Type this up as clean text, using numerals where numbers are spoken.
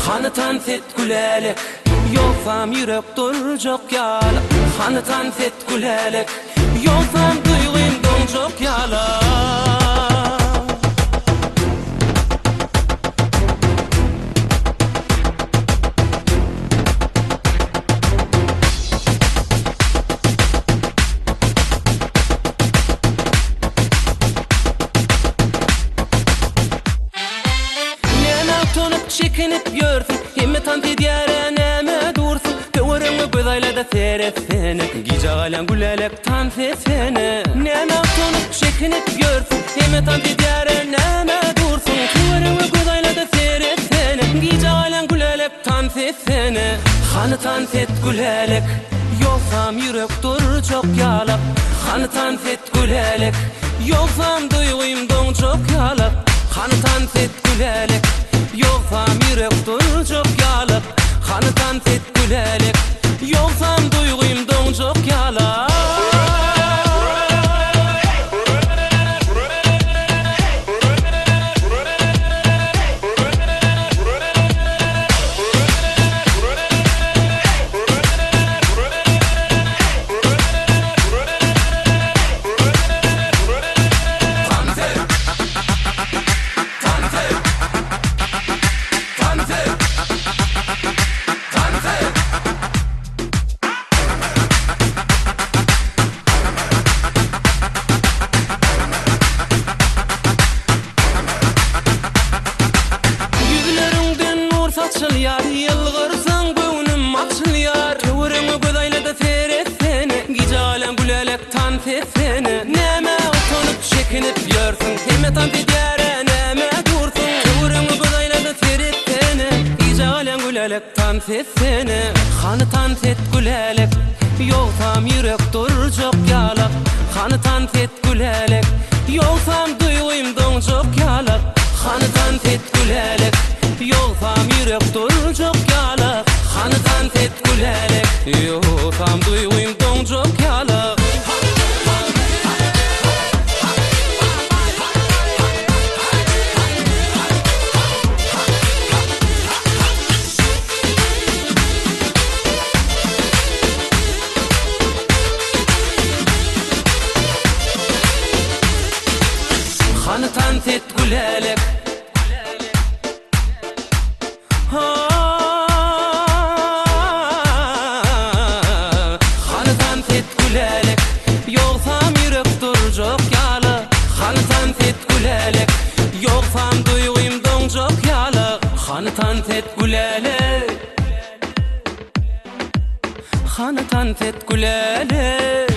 Hanıtan fet gülelek, yolsam yürek duracak yala. Hanıtan fet gülelek, yolsam duyğum donacak yala. Çekinip görsün, hemme tanti diyare neme dursun. Kıvırımı gözayla da seyretsin, gicalen gülelek tantisini. Neme tutup çekinip görsün, hemme tanti diyare neme dursun. Kıvırımı gözayla da seyretsin, gicalen gülelek tantisini. Hanı tansit gülelek, yolsam yürek duracak yalap. Hanı tansit gülelek, yolsam duyğum donacak yalap. Hanı tansit gülelek, yolsam yürek duracak yalap. Hanıtan fet gülelek, yolsam duyğum donacak yalap. Açılyar, yılgırsan göğnüm açılyar. Kıvırımı gözayla da seyretsin, gicalen gülelek tantisini. Neme utanıp çekinip görsün, hemme tanti diyare neme dursun. Kıvırımı gözayla da seyretsin, gicalen gülelek tantisini. Hanı tansit gülelek, yolsam yürek duracak yalap. Hanı tansit gülelek, yolsam duyğum donacak yalap. Hanı tansit gülelek, yolsam yürek duracak yalap. Hanıtan fet gülelek, yolsam duyğum donacak yalap. Hanıtan fet gülelek, hanıtan fet gülelek, yolsam yürek duracak yala. Hanıtan fet gülelek, yolsam duyğum donacak yala. Hanıtan fet gülelek, hanıtan fet gülelek.